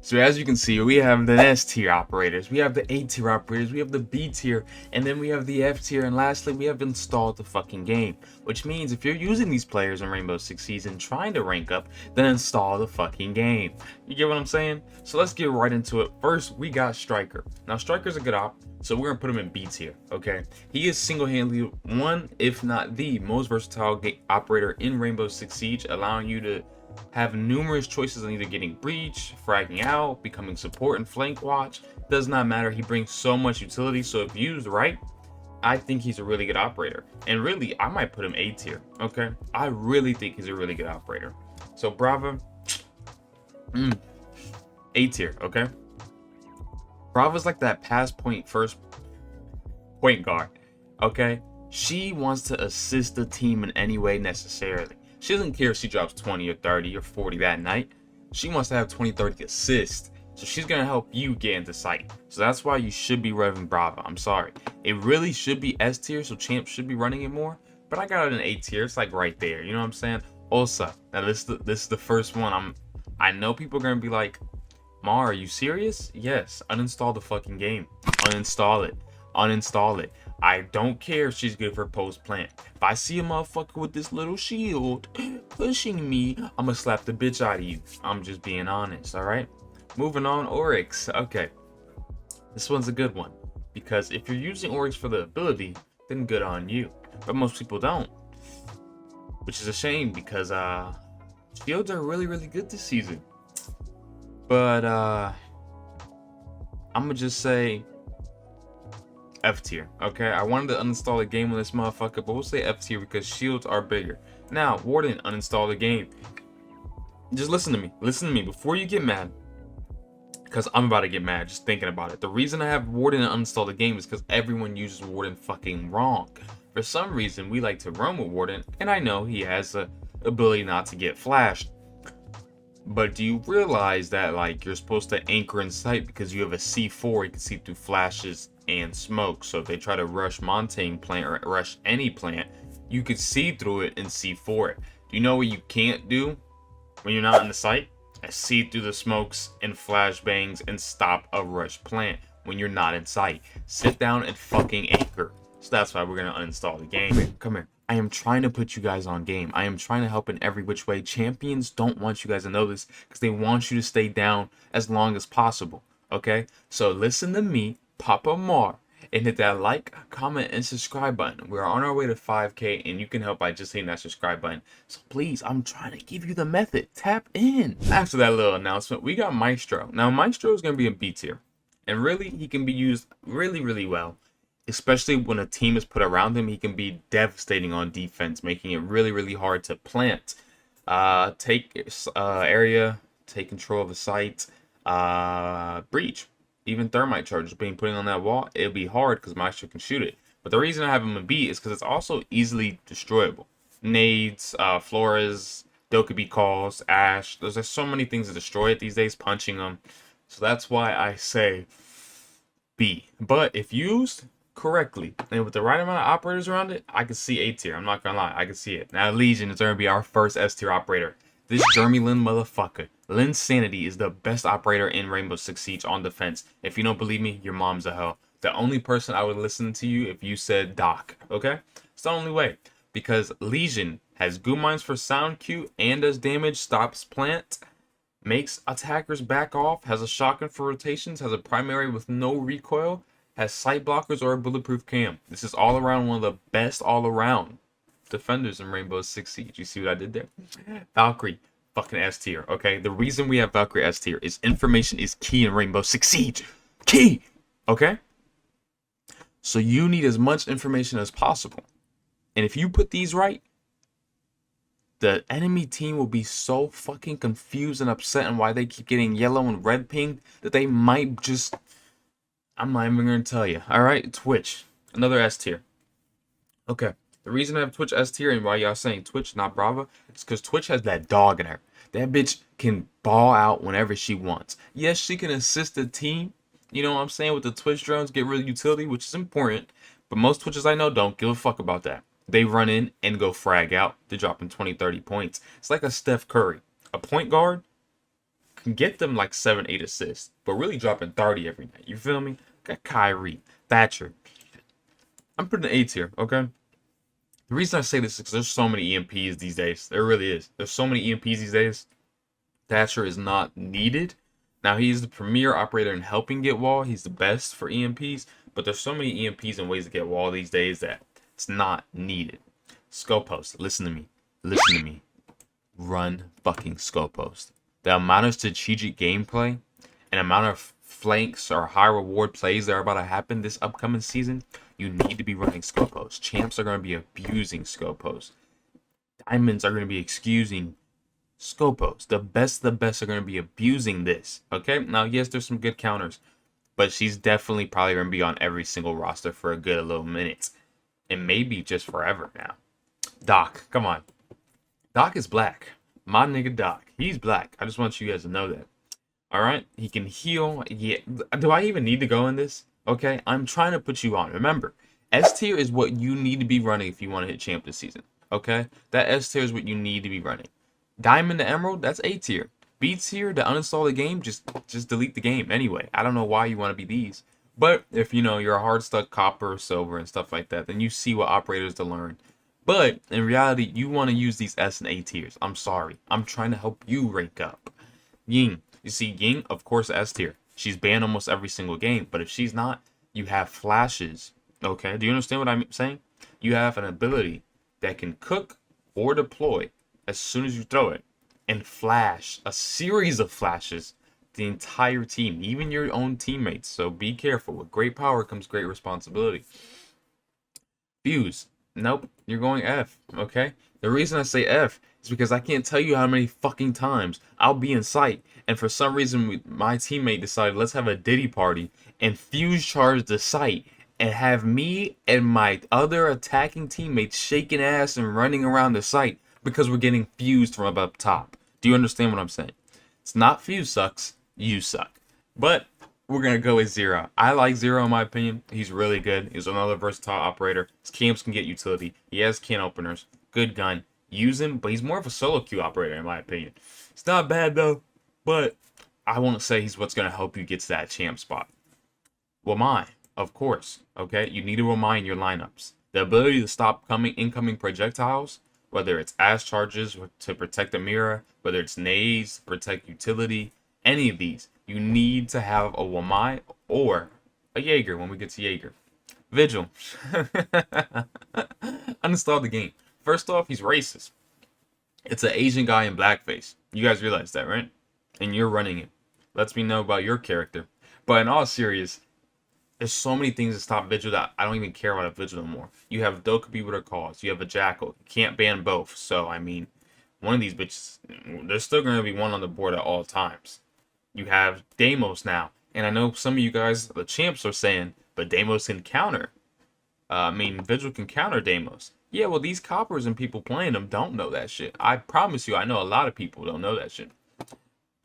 So as you can see, we have the S tier operators, we have the A tier operators, we have the B tier, and then we have the F tier, and lastly, we have installed the fucking game. Which means if you're using these players in Rainbow Six Siege and trying to rank up, then install the fucking game. You get what I'm saying? So let's get right into it. First, we got Striker. Now, Striker's a good op, so we're gonna put him in B tier, okay? He is single-handedly one, if not the most versatile operator in Rainbow Six Siege, allowing you to have numerous choices on either getting breach, fragging out, becoming support and flank watch. Does not matter. He brings so much utility. So if used right, I think he's a really good operator. And really, I might put him A tier. Okay, I really think he's a really good operator. So Brava, A tier. Okay, Brava's like that pass point first point guard. Okay, she wants to assist the team in any way necessarily. She doesn't care if she drops 20 or 30 or 40 that night. She wants to have 20, 30 assists. So she's going to help you get into sight. So that's why you should be revving Brava. I'm sorry. It really should be S tier, so Champ should be running it more. But I got it in A tier. It's like right there. You know what I'm saying? Also, now this is the first one. I know people are going to be like, Mar, are you serious? Yes. Uninstall the fucking game. Uninstall it. Uninstall it. I don't care if she's good for post plant. If I see a motherfucker with this little shield pushing me, I'ma slap the bitch out of you. I'm just being honest, alright? Moving on, Oryx. Okay. This one's a good one. Because if you're using Oryx for the ability, then good on you. But most people don't. Which is a shame because shields are really, really good this season. But I'ma just say F tier, okay? I wanted to uninstall the game on this motherfucker, but we'll say F tier because shields are bigger. Now, Warden, uninstall the game. Just listen to me. Listen to me before you get mad. Because I'm about to get mad just thinking about it. The reason I have Warden uninstall the game is because everyone uses Warden fucking wrong. For some reason, we like to run with Warden, and I know he has the ability not to get flashed. But do you realize that like you're supposed to anchor in sight because you have a C4, you can see through flashes and smoke. So if they try to rush Montaigne plant or rush any plant, you could see through it and C4 it. Do you know what you can't do when you're not in the sight? See through the smokes and flashbangs and stop a rush plant when you're not in sight. Sit down and fucking anchor. So that's why we're gonna uninstall the game. Come here. I am trying to put you guys on game. I am trying to help in every which way. Champions don't want you guys to know this because they want you to stay down as long as possible. Okay? So listen to me, Papa Mar, and hit that like, comment, and subscribe button. We're on our way to 5K, and you can help by just hitting that subscribe button. So please, I'm trying to give you the method. Tap in. After that little announcement, we got Maestro. Now, Maestro is going to be a B tier. And really, he can be used really, really well. Especially when a team is put around him, he can be devastating on defense, making it really, really hard to plant. Take area, take control of the site, breach. Even thermite charges being put on that wall, it'll be hard because Maestro can shoot it. But the reason I have him in B is because it's also easily destroyable. Nades, Flores, Dokkaebi calls, Ash. There's so many things to destroy it these days, punching them. So that's why I say B. But if used correctly and with the right amount of operators around it, I can see A tier. I'm not gonna lie, I can see it. Now Legion is gonna be our first S tier operator. This Jeremy Lin motherfucker. Lin Sanity is the best operator in Rainbow Six Siege on defense. If you don't believe me, your mom's a hoe. The only person I would listen to you if you said Doc, okay? It's the only way. Because Legion has goo mines for sound Q and does damage, stops plant, makes attackers back off, has a shotgun for rotations, has a primary with no recoil, has sight blockers or a bulletproof cam. This is all around one of the best all around defenders in Rainbow Six Siege. You see what I did there? Valkyrie, fucking S tier, okay? The reason we have Valkyrie S tier is information is key in Rainbow Six Siege. Key! Okay? So you need as much information as possible. And if you put these right, the enemy team will be so fucking confused and upset and why they keep getting yellow and red pinged that they might just... I'm not even going to tell you. Alright, Twitch. Another S tier. Okay. The reason I have Twitch S tier and why y'all saying Twitch, not Brava, is because Twitch has that dog in her. That bitch can ball out whenever she wants. Yes, she can assist the team. You know what I'm saying? With the Twitch drones, get rid of utility, which is important. But most Twitches I know don't give a fuck about that. They run in and go frag out. They're dropping 20, 30 points. It's like a Steph Curry. A point guard can get them like 7, 8 assists, but really dropping 30 every night. You feel me? Got Kyrie, Thatcher. I'm putting an A tier, okay? The reason I say this is because there's so many EMPs these days. There really is. There's so many EMPs these days. Thatcher is not needed. Now, he's the premier operator in helping get wall. He's the best for EMPs. But there's so many EMPs and ways to get wall these days that it's not needed. Scope post. Listen to me. Listen to me. Run fucking scope post. The amount of strategic gameplay and amount of flanks or high reward plays that are about to happen this upcoming season, you need to be running scope post. Champs are going to be abusing scope post. Diamonds are going to be excusing scope post. The best are going to be abusing this. Okay? Now, yes, there's some good counters, but she's definitely probably going to be on every single roster for a good little minute. And maybe just forever now. Doc, come on. Doc is black. My nigga Doc. He's black. I just want you guys to know that. Alright? He can heal. Yeah. Do I even need to go in this? Okay? I'm trying to put you on. Remember, S tier is what you need to be running if you want to hit champ this season. Okay? That S tier is what you need to be running. Diamond to Emerald, that's A tier. B tier, to uninstall the game, just delete the game anyway. I don't know why you want to be these. But if you know you're a hard stuck copper or silver and stuff like that, then you see what operators to learn. But in reality, you want to use these S and A tiers. I'm sorry. I'm trying to help you rank up. Ying. You see, Ying, of course, S tier. She's banned almost every single game. But if she's not, you have flashes. Okay? Do you understand what I'm saying? You have an ability that can cook or deploy as soon as you throw it. And flash. A series of flashes. The entire team. Even your own teammates. So be careful. With great power comes great responsibility. Fuse. Nope, you're going F, okay? The reason I say F is because I can't tell you how many fucking times I'll be in sight, and for some reason my teammate decided let's have a Diddy party and fuse charge the site and have me and my other attacking teammates shaking ass and running around the site because we're getting fused from up top. Do you understand what I'm saying? It's not fuse sucks, you suck. But we're going to go with Zero. I like Zero in my opinion. He's really good. He's another versatile operator. His camps can get utility. He has can openers. Good gun. Use him, but he's more of a solo queue operator in my opinion. It's not bad though, but I won't say he's what's going to help you get to that champ spot. Wamai, of course. Okay, you need to Wamai in your lineups. The ability to stop incoming projectiles, whether it's ash charges to protect the mirror, whether it's nades to protect utility, any of these. You need to have a Wamai or a Jaeger when we get to Jaeger. Vigil. Uninstall the game. First off, he's racist. It's an Asian guy in blackface. You guys realize that, right? And you're running it. Lets me know about your character. But in all serious, there's so many things that stop Vigil that I don't even care about a Vigil no more. You have Dokkaebi with her cause. You have a Jackal. You can't ban both. So, I mean, one of these bitches, there's still going to be one on the board at all times. You have Deimos now. And I know some of you guys, the champs, are saying, but Deimos can counter. Vigil can counter Deimos. Yeah, well, these coppers and people playing them don't know that shit. I promise you, I know a lot of people don't know that shit.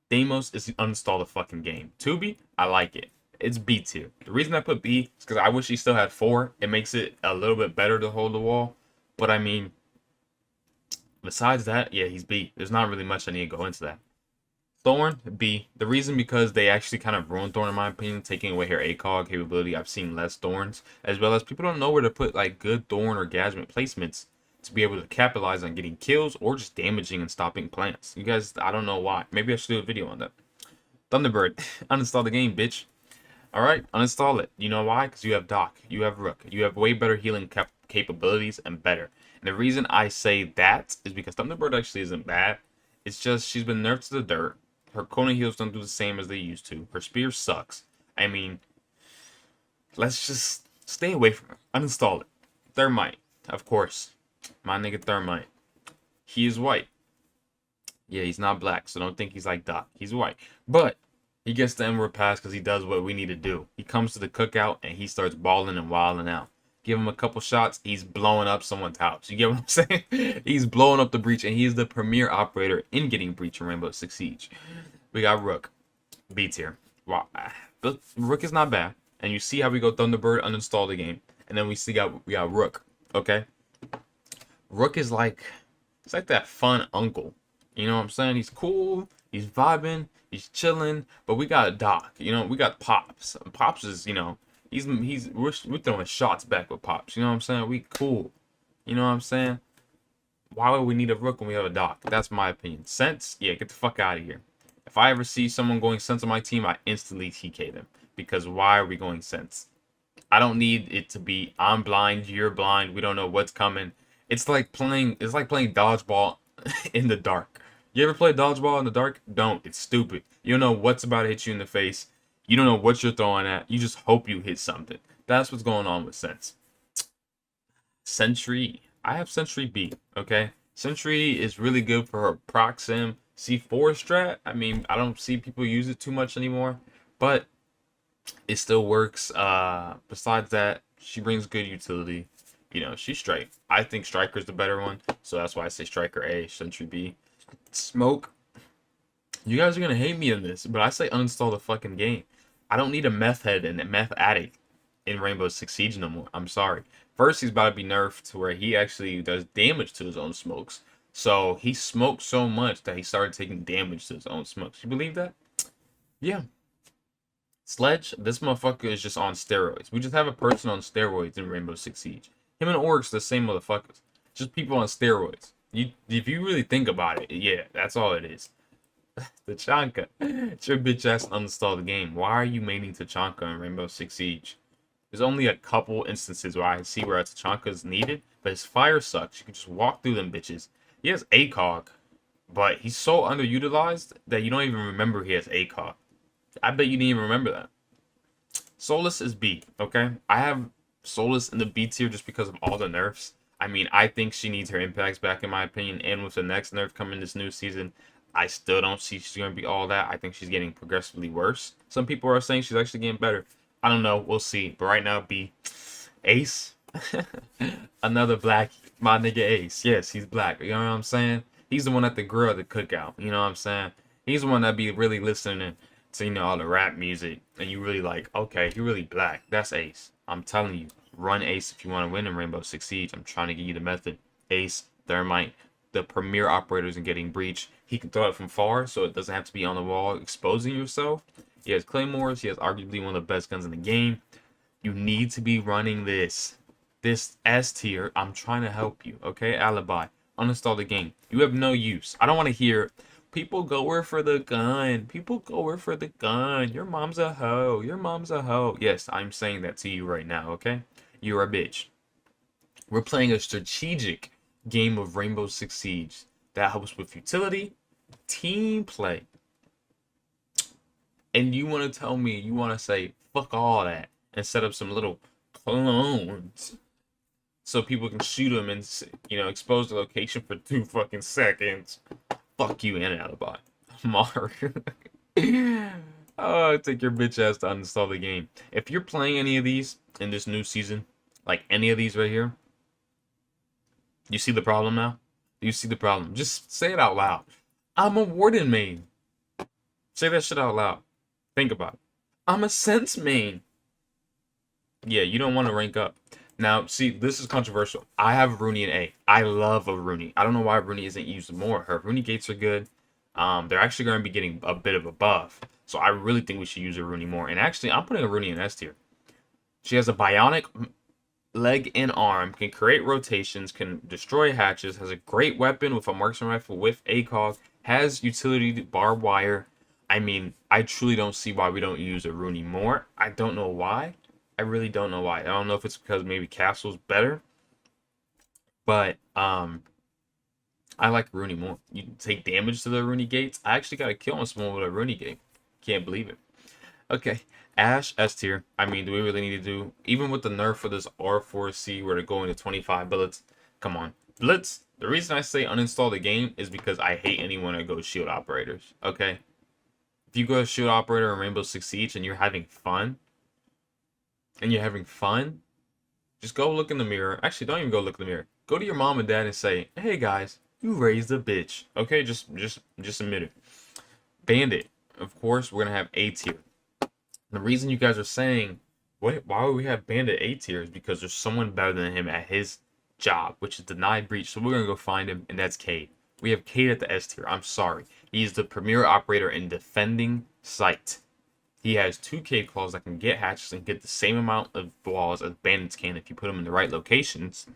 Deimos is uninstall the fucking game. Tubi, I like it. It's B tier. The reason I put B is because I wish he still had 4. It makes it a little bit better to hold the wall. But I mean, besides that, yeah, he's B. There's not really much I need to go into that. Thorn, B. The reason because they actually kind of ruined Thorn in my opinion, taking away her ACOG capability. I've seen less Thorns, as well as people don't know where to put like good Thorn or Gadget placements to be able to capitalize on getting kills or just damaging and stopping plants. You guys, I don't know why. Maybe I should do a video on that. Thunderbird, uninstall the game, bitch. Alright, uninstall it. You know why? Because you have Doc, you have Rook, you have way better healing capabilities and better. And the reason I say that is because Thunderbird actually isn't bad. It's just she's been nerfed to the dirt. Her Kona heals don't do the same as they used to. Her spear sucks. I mean, let's just stay away from her. Uninstall it. Thermite, of course. My nigga Thermite. He is white. Yeah, he's not black, so don't think he's like Doc. He's white. But he gets the Emerald Pass because he does what we need to do. He comes to the cookout and he starts balling and wilding out. Give him a couple shots, he's blowing up someone's house. You get what I'm saying? He's blowing up the breach, and he's the premier operator in getting breach in Rainbow Six Siege. We got Rook, B tier. Wow, but Rook is not bad. And you see how we go Thunderbird, uninstall the game, and then we got Rook. Okay, Rook is like, it's like that fun uncle. You know what I'm saying? He's cool. He's vibing, he's chilling. But we got Doc, you know, we got Pops. Pops is, you know, we're throwing shots back with Pops. You know what I'm saying? We cool. You know what I'm saying? Why would we need a Rook when we have a Doc? That's my opinion. Sense, yeah, get the fuck out of here. If I ever see someone going Sense on my team, I instantly TK them. Because why are we going Sense? I don't need it to be I'm blind, you're blind, we don't know what's coming. It's like playing dodgeball in the dark. You ever play dodgeball in the dark? Don't. It's stupid. You don't know what's about to hit you in the face. You don't know what you're throwing at. You just hope you hit something. That's what's going on with Sense. Sentry. I have Sentry B, okay? Sentry is really good for her Proxim C4 strat. I mean, I don't see people use it too much anymore, but it still works. Besides that, she brings good utility. You know, she's strike. I think Striker's the better one, so that's why I say Striker A, Sentry B. Smoke. You guys are gonna hate me in this, but I say uninstall the fucking game. I don't need a meth head and a meth addict in Rainbow Six Siege no more. I'm sorry. First, he's about to be nerfed to where he actually does damage to his own smokes. So he smoked so much that he started taking damage to his own smokes. You believe that? Yeah. Sledge, this motherfucker is just on steroids. We just have a person on steroids in Rainbow Six Siege. Him and Oryx, the same motherfuckers. Just people on steroids. If you really think about it, yeah, that's all it is. Tachanka. It's your bitch ass uninstall the game. Why are you maining Tachanka in Rainbow Six Siege? There's only a couple instances where I can see where Tachanka is needed, but his fire sucks. You can just walk through them bitches. He has ACOG, but he's so underutilized that you don't even remember he has ACOG. I bet you didn't even remember that. Solus is B, okay? I have Solus in the B tier just because of all the nerfs. I mean, I think she needs her impacts back in my opinion, and with the next nerf coming this new season, I still don't see she's going to be all that. I think she's getting progressively worse. Some people are saying she's actually getting better. I don't know. We'll see. But right now, B. Ace. Another black. My nigga Ace. Yes, he's black. You know what I'm saying? He's the one at the grill at the cookout. You know what I'm saying? He's the one that be really listening to, you know, all the rap music. And you really like, okay, he really black. That's Ace. I'm telling you. Run Ace if you want to win in Rainbow Six Siege. I'm trying to give you the method. Ace, Thermite, the premier operators in getting breach. He can throw it from far, so it doesn't have to be on the wall exposing yourself. He has claymores. He has arguably one of the best guns in the game. You need to be running this S tier. I'm trying to help you, okay? Alibi. Uninstall the game. You have no use. I don't want to hear people go where for the gun. People go where for the gun. Your mom's a hoe. Your mom's a hoe. Yes, I'm saying that to you right now, okay? You're a bitch. We're playing a strategic game of Rainbow Six Siege that helps with utility, team play. And you want to tell me, you want to say, fuck all that, and set up some little clones so people can shoot them and, you know, expose the location for 2 fucking seconds. Fuck you and Alibi. Mario. Oh, take your bitch ass to uninstall the game. If you're playing any of these in this new season, like any of these right here, you see the problem now? You see the problem? Just say it out loud. I'm a Warden main. Say that shit out loud. Think about it. I'm a Sense main. Yeah, you don't want to rank up. Now, see, this is controversial. I have Rooney in A. I love a Rooney. I don't know why Rooney isn't used more. Her Rooney gates are good. They're actually going to be getting a bit of a buff. So I really think we should use a Rooney more. And actually, I'm putting a Rooney in S tier. She has a bionic leg and arm, can create rotations, can destroy hatches, has a great weapon with a marksman rifle with ACOG, has utility barbed wire. I mean, I truly don't see why we don't use a Rooney more. I don't know why. I really don't know why. I don't know if it's because maybe Castle's better. But I like Rooney more. You take damage to the Rooney gates. I actually got a kill on someone with a Rooney gate. Can't believe it. Okay. Ash, S tier. I mean, do we really need to do... Even with the nerf for this R4C where they're going to 25 bullets. Come on. Blitz. The reason I say uninstall the game is because I hate anyone that goes shield operators. Okay? If you go to shield operator in Rainbow Six Siege and you're having fun... just go look in the mirror. Actually, don't even go look in the mirror. Go to your mom and dad and say, hey guys, you raised a bitch. Okay? Just admit it. Bandit. Of course, we're going to have A tier. The reason you guys are saying, why would we have Bandit A tier is because there's someone better than him at his job, which is denied breach. So we're going to go find him, and that's Cade. We have Cade at the S tier. I'm sorry. He's the premier operator in defending sight. He has 2 K claws that can get hatches and get the same amount of balls as bandits can if you put them in the right locations.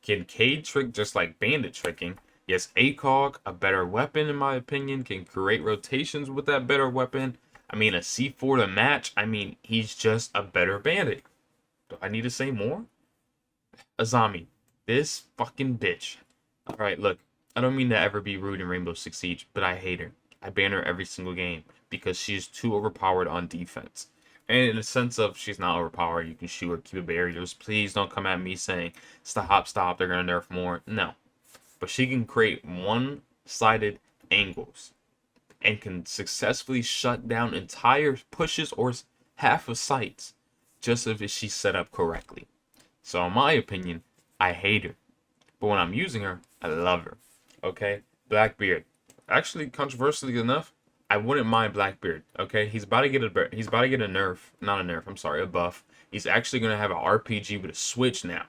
Can K trick just like bandit tricking. Yes, ACOG, a better weapon in my opinion, can create rotations with that better weapon. I mean, a C4 to match. I mean, he's just a better bandit. Do I need to say more? Azami, this fucking bitch. Alright, look, I don't mean to ever be rude in Rainbow Six Siege, but I hate her. I ban her every single game because she's too overpowered on defense. And in the sense of she's not overpowered, you can shoot her, keep barriers. Please don't come at me saying, stop, they're going to nerf more. No. But she can create one-sided angles and can successfully shut down entire pushes or half of sites just if she's set up correctly. So in my opinion, I hate her. But when I'm using her, I love her. Okay? Blackbeard. Actually, controversially enough, I wouldn't mind Blackbeard. Okay? He's about to get a nerf. Not a nerf, I'm sorry, a buff. He's actually gonna have an RPG with a switch now.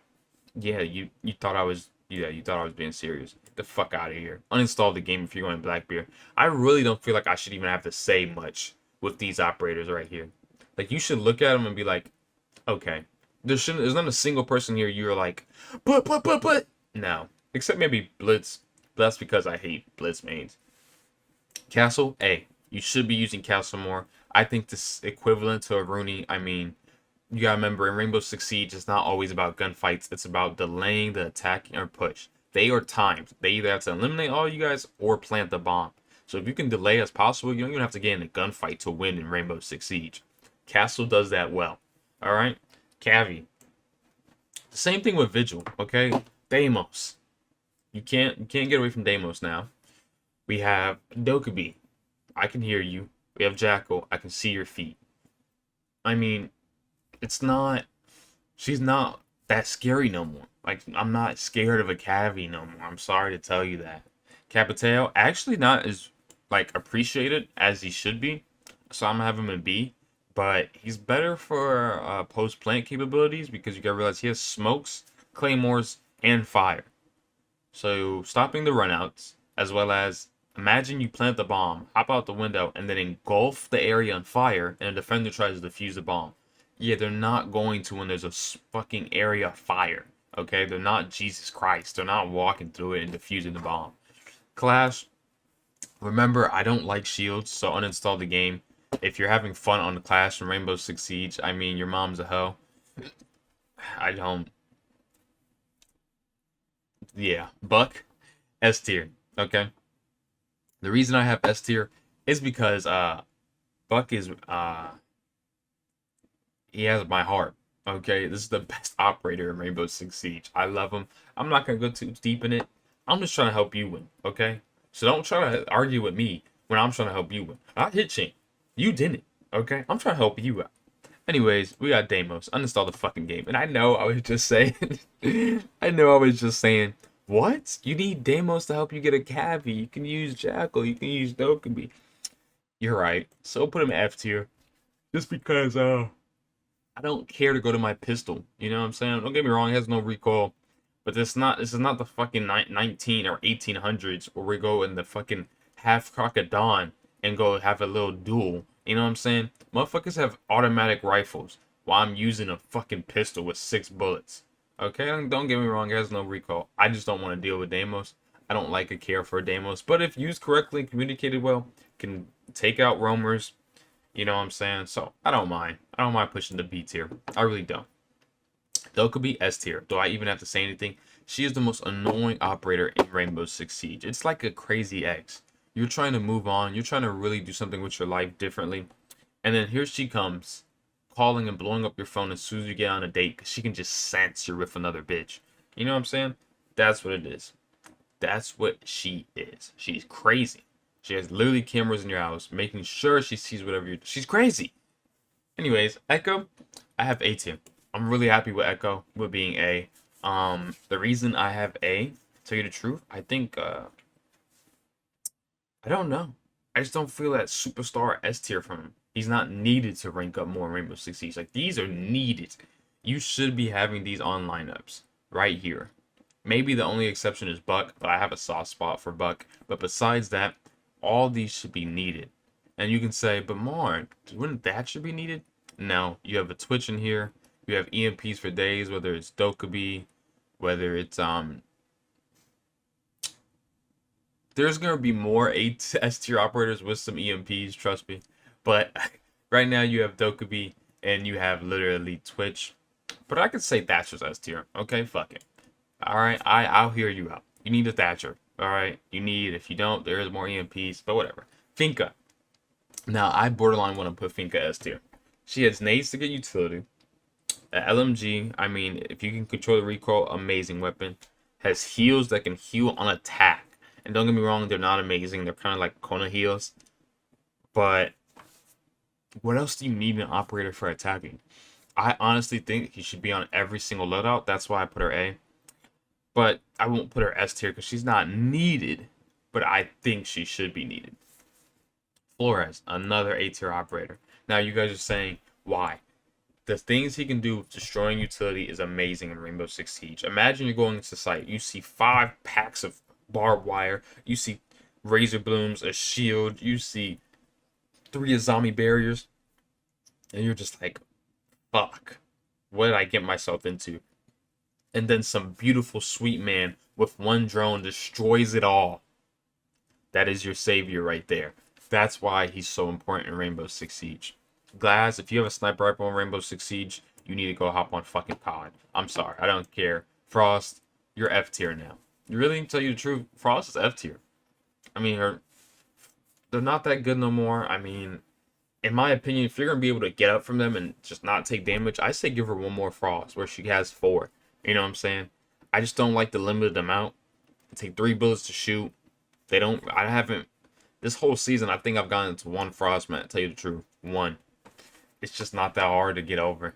Yeah, you thought I was being serious. Get the fuck out of here. Uninstall the game if you're going Blackbeard. I really don't feel like I should even have to say much with these operators right here. Like, you should look at them and be like, okay. There's not a single person here you're like, but. No. Except maybe Blitz. But that's because I hate Blitz mains. Castle, A. You should be using Castle more. I think this equivalent to a Rooney. I mean, you gotta remember, in Rainbow Six Siege, it's not always about gunfights. It's about delaying the attack or push. They are timed. They either have to eliminate all you guys or plant the bomb. So if you can delay as possible, you don't even have to get in a gunfight to win in Rainbow Six Siege. Castle does that well. Alright? Cavi. The same thing with Vigil, okay? Deimos. You can't get away from Deimos now. We have Dokkaebi. I can hear you. We have Jackal. I can see your feet. I mean, she's not that scary no more. Like, I'm not scared of a Cavi no more. I'm sorry to tell you that. Capitao, actually not as, like, appreciated as he should be. So I'm gonna have him in B. But he's better for post-plant capabilities because you gotta realize he has smokes, claymores, and fire. So stopping the runouts, as well as imagine you plant the bomb, hop out the window, and then engulf the area on fire, and a defender tries to defuse the bomb. Yeah, they're not going to when there's a fucking area of fire. Okay, they're not Jesus Christ. They're not walking through it and defusing the bomb. Clash. Remember, I don't like shields, so uninstall the game. If you're having fun on the Clash and Rainbow Six Siege, I mean, your mom's a hoe. I don't. Yeah, Buck, S tier. Okay. The reason I have S tier is because Buck is he has my heart. Okay, this is the best operator in Rainbow Six Siege. I love him. I'm not gonna go too deep in it. I'm just trying to help you win. Okay, so don't try to argue with me when I'm trying to help you win. I hit chain. You didn't. Okay, I'm trying to help you out. Anyways, we got Deimos. Uninstall the fucking game. And I know I was just saying. What? You need Deimos to help you get a Cavi. You can use Jackal. You can use Dokkaebi. You're right. So put him F tier. Just because I don't care to go to my pistol. You know what I'm saying? Don't get me wrong, it has no recoil. But this is not the fucking 19 or 1800s where we go in the fucking half cock of dawn and go have a little duel. You know what I'm saying? Motherfuckers have automatic rifles while I'm using a fucking pistol with 6 bullets. Okay, don't get me wrong, it has no recoil. I just don't want to deal with Deimos. I don't like or care for Deimos. But if used correctly, communicated well, can take out roamers. You know what I'm saying? So, I don't mind. I don't mind pushing the B tier. I really don't. Dokkaebi, S tier. Do I even have to say anything? She is the most annoying operator in Rainbow Six Siege. It's like a crazy ex. You're trying to move on. You're trying to really do something with your life differently. And then here she comes, calling and blowing up your phone as soon as you get on a date because she can just sense you're with another bitch. You know what I'm saying? That's what it is. That's what she is. She's crazy. She has literally cameras in your house, making sure she sees whatever you're... She's crazy. Anyways, Echo, I have A tier. I'm really happy with Echo, with being A. The reason I have A, to tell you the truth, I think, I don't know. I just don't feel that superstar S tier from him. He's not needed to rank up more in Rainbow Six Siege. Like, these are needed. You should be having these on lineups right here. Maybe the only exception is Buck, but I have a soft spot for Buck. But besides that, all these should be needed. And you can say, but Mark, wouldn't that should be needed? No, you have a Twitch in here. You have EMPs for days, whether it's Dokkaebi, whether it's there's gonna be more S tier operators with some EMPs, trust me. But right now you have Dokkaebi and you have literally Twitch. But I could say Thatcher's S tier. Okay, fuck it. Alright, I'll hear you out. You need a Thatcher. Alright? You need, if you don't, there is more EMPs, but whatever. Finka. Now I borderline want to put Finka S tier. She has nades to get utility. LMG, I mean, if you can control the recoil, amazing weapon. Has heals that can heal on attack. And don't get me wrong, they're not amazing. They're kind of like Kona heals. But what else do you need an operator for attacking? I honestly think he should be on every single loadout. That's why I put her A. But I won't put her S tier because she's not needed. But I think she should be needed. Flores, another A tier operator. Now you guys are saying, why? The things he can do with destroying utility is amazing in Rainbow Six Siege. Imagine you're going into site. You see 5 packs of barbed wire. You see razor blooms, a shield. You see 3 zombie barriers. And you're just like, fuck. What did I get myself into? And then some beautiful sweet man with 1 drone destroys it all. That is your savior right there. That's why he's so important in Rainbow Six Siege. Glaz, if you have a sniper rifle in Rainbow Six Siege, you need to go hop on fucking COD. I'm sorry, I don't care. Frost, you're F tier now. You really need to tell you the truth. Frost is F tier. I mean, they're not that good no more. I mean, in my opinion, if you're gonna be able to get up from them and just not take damage, I say give her 1 more Frost where she has 4. You know what I'm saying? I just don't like the limited amount. It take 3 bullets to shoot. I haven't. This whole season, I think I've gotten into 1 Frost, man. To tell you the truth, 1. It's just not that hard to get over.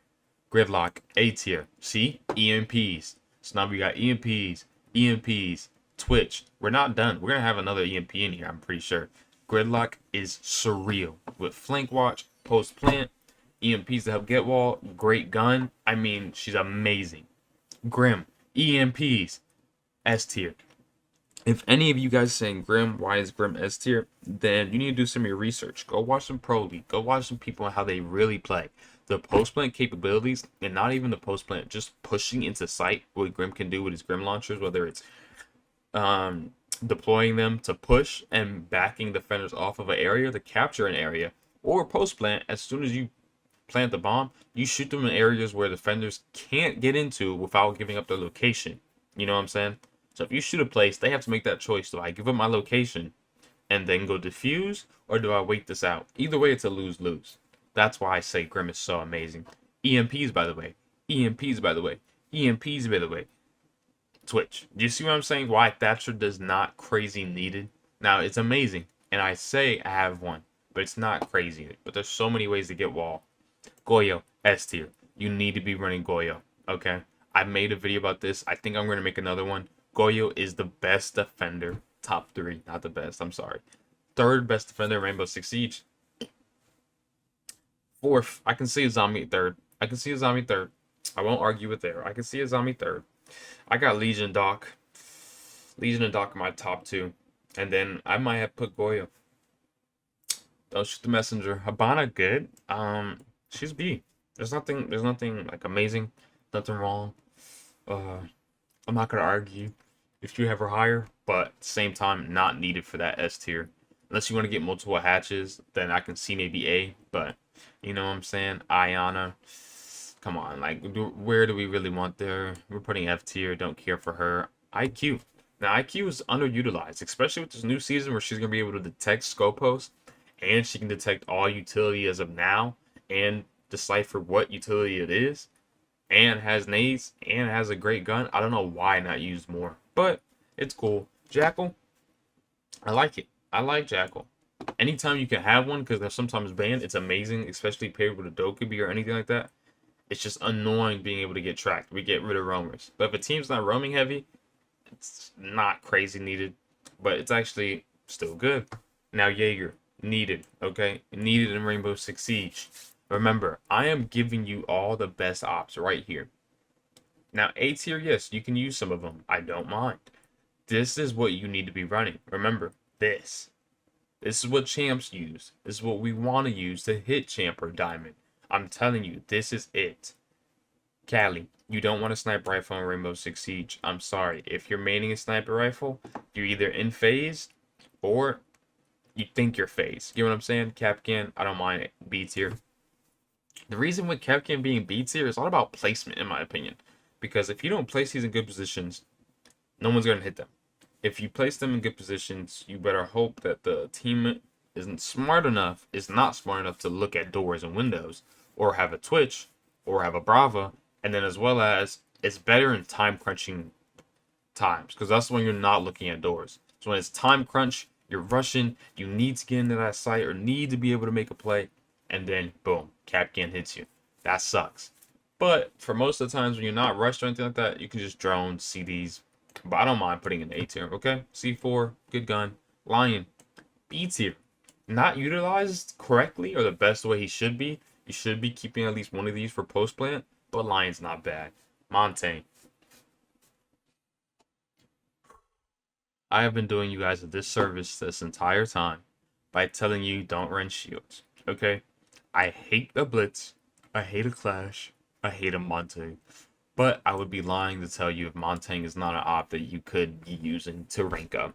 Gridlock, A tier. See? EMPs. So now we got EMPs, Twitch. We're not done. We're going to have another EMP in here, I'm pretty sure. Gridlock is surreal. With flank watch, post plant, EMPs to help get wall, great gun. I mean, she's amazing. Grim, EMPs, S tier. If any of you guys saying Grim, why is Grim S tier, then you need to do some of your research. Go watch some Pro League. Go watch some people and how they really play. The post plant capabilities, and not even the post plant, just pushing into sight what Grim can do with his Grim launchers, whether it's deploying them to push and backing defenders off of an area to capture an area, or post plant, as soon as you plant the bomb, you shoot them in areas where defenders can't get into without giving up their location. You know what I'm saying? So if you shoot a place, they have to make that choice. Do I give up my location and then go defuse, or do I wait this out? Either way, it's a lose-lose. That's why I say Grim is so amazing. EMPs, by the way. EMPs, by the way. EMPs, by the way. Twitch. Do you see what I'm saying? Why Thatcher does not crazy needed? Now, it's amazing. And I say I have 1. But it's not crazy. But there's so many ways to get wall. Goyo, S tier. You need to be running Goyo. Okay? I made a video about this. I think I'm going to make another one. Goyo is the best defender. Top 3. Not the best. I'm sorry. 3rd best defender in Rainbow Six Siege. 4th. I can see a zombie 3rd. I can see a zombie 3rd. I won't argue with there. I can see a zombie 3rd. I got Legion and Doc. Legion and Doc are my top 2. And then I might have put Goyo. Don't shoot the messenger. Habana good. She's B. There's nothing like amazing. Nothing wrong. I'm not gonna argue if you have her higher, but at the same time, not needed for that S tier. Unless you want to get multiple hatches, then I can see maybe A. But you know what I'm saying? Ayana, come on, like where do we really want there? We're putting F tier. Don't care for her. IQ. Now IQ is underutilized, especially with this new season where she's gonna be able to detect scope hosts, and she can detect all utility as of now, and decipher what utility it is. And has nades, and has a great gun. I don't know why not used more, but it's cool. Jackal, I like it. I like Jackal. Anytime you can have one, because they're sometimes banned, it's amazing, especially paired with a Dokkaebi or anything like that. It's just annoying being able to get tracked. We get rid of roamers. But if a team's not roaming heavy, it's not crazy needed, but it's actually still good. Now Jaeger, needed, okay? Needed in Rainbow Six Siege. Remember, I am giving you all the best ops right here. Now, A tier, yes, you can use some of them. I don't mind. This is what you need to be running. Remember, this. This is what champs use. This is what we want to use to hit champ or diamond. I'm telling you, this is it. Callie, you don't want a sniper rifle in Rainbow Six Siege. I'm sorry. If you're maining a sniper rifle, you're either in phase or you think you're phase. You know what I'm saying? Capcan, I don't mind it. B tier. The reason with Capcan being B tier is all about placement, in my opinion. Because if you don't place these in good positions, no one's going to hit them. If you place them in good positions, you better hope that the team isn't smart enough, is not smart enough to look at doors and windows, or have a Twitch, or have a Brava, and then as well as it's better in time crunching times, because that's when you're not looking at doors. So when it's time crunch, you're rushing, you need to get into that site or need to be able to make a play, and then boom, Capcan hits you. That sucks. But for most of the times when you're not rushed or anything like that, you can just drone, CDs. But I don't mind putting in A tier, okay? C4, good gun. Lion, B tier. Not utilized correctly or the best way he should be. You should be keeping at least one of these for post plant, but Lion's not bad. Montaigne. I have been doing you guys a disservice this entire time by telling you don't run shields, okay? I hate a blitz. I hate a clash. I hate a Montaigne. But I would be lying to tell you if Montaigne is not an op that you could be using to rank up.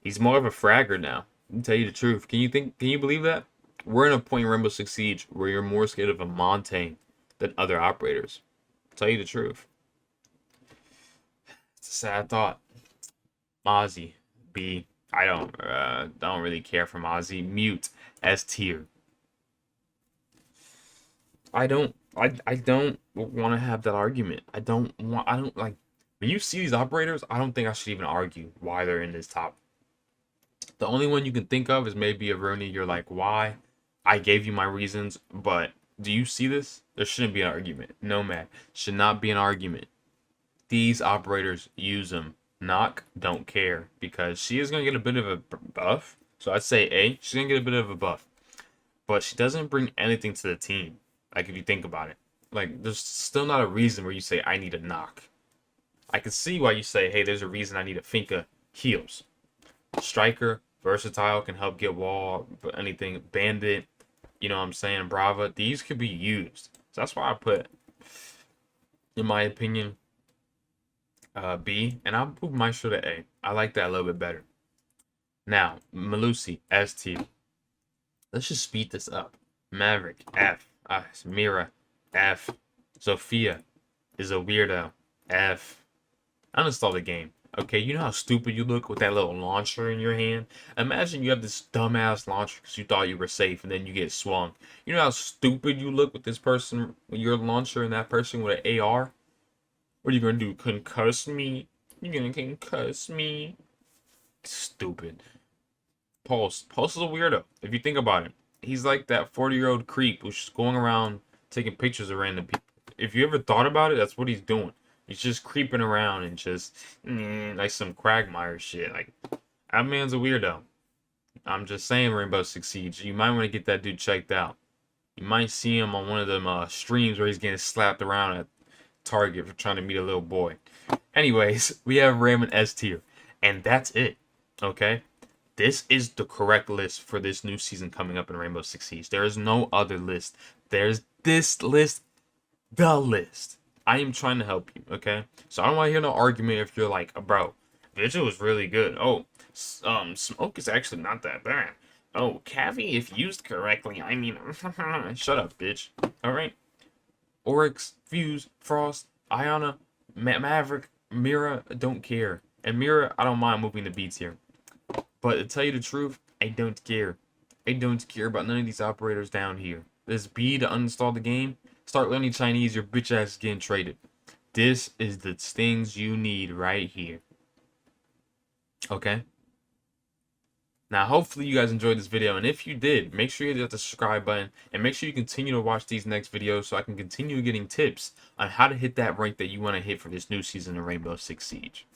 He's more of a fragger now. I'll tell you the truth. Can you believe that? We're in a point in Rainbow Six Siege where you're more scared of a Montaigne than other operators. I'll tell you the truth. It's a sad thought. Mozzie, B. I don't really care for Mozzie. Mute, S tier. I don't want to have that argument. I don't like when you see these operators, I don't think I should even argue why they're in this top. The only one you can think of is maybe a Rooney. You're like, why? I gave you my reasons, but do you see this? There shouldn't be an argument. No, man. Should not be an argument. These operators use them. Knock, don't care. Because she is going to get a bit of a buff. So I'd say A. She's going to get a bit of a buff. But she doesn't bring anything to the team. Like, if you think about it. Like, there's still not a reason where you say, I need a knock. I can see why you say, hey, there's a reason I need a Finka heals. Striker, versatile, can help get wall, but anything. Bandit, you know what I'm saying? Brava. These could be used. So that's why I put, in my opinion, B. And I'll move Maestro to A. I like that a little bit better. Now, Malusi, S tier. Let's just speed this up. Maverick, F. Mira, F. Sophia is a weirdo, F. Uninstall the game. Okay, you know how stupid you look with that little launcher in your hand? Imagine you have this dumbass launcher because you thought you were safe and then you get swung. You know how stupid you look with this person, with your launcher and that person with an AR? What are you going to do, concuss me? You're going to concuss me? Stupid. Pulse is a weirdo, if you think about it. He's like that 40-year-old creep who's just going around taking pictures of random people. If you ever thought about it, that's what he's doing. He's just creeping around and just like some Quagmire shit. Like, that man's a weirdo. I'm just saying, Rainbow Six Siege. You might want to get that dude checked out. You might see him on one of them streams where he's getting slapped around at Target for trying to meet a little boy. Anyways, we have Raymond S tier. And that's it. Okay? This is the correct list for this new season coming up in Rainbow Six Siege. There is no other list. There's this list, the list. I am trying to help you, okay? So I don't want to hear no argument if you're like, bro, Vigil was really good. Oh, Smoke is actually not that bad. Oh, Cavi, if used correctly, I mean, shut up, bitch. All right? Oryx, Fuse, Frost, Iona, Maverick, Mira, don't care. And Mira, I don't mind moving to B tier. But to tell you the truth, I don't care. I don't care about none of these operators down here. This B to uninstall the game. Start learning Chinese, your bitch ass is getting traded. This is the things you need right here. Okay? Now, hopefully you guys enjoyed this video. And if you did, make sure you hit the subscribe button. And make sure you continue to watch these next videos so I can continue getting tips on how to hit that rank that you want to hit for this new season of Rainbow Six Siege.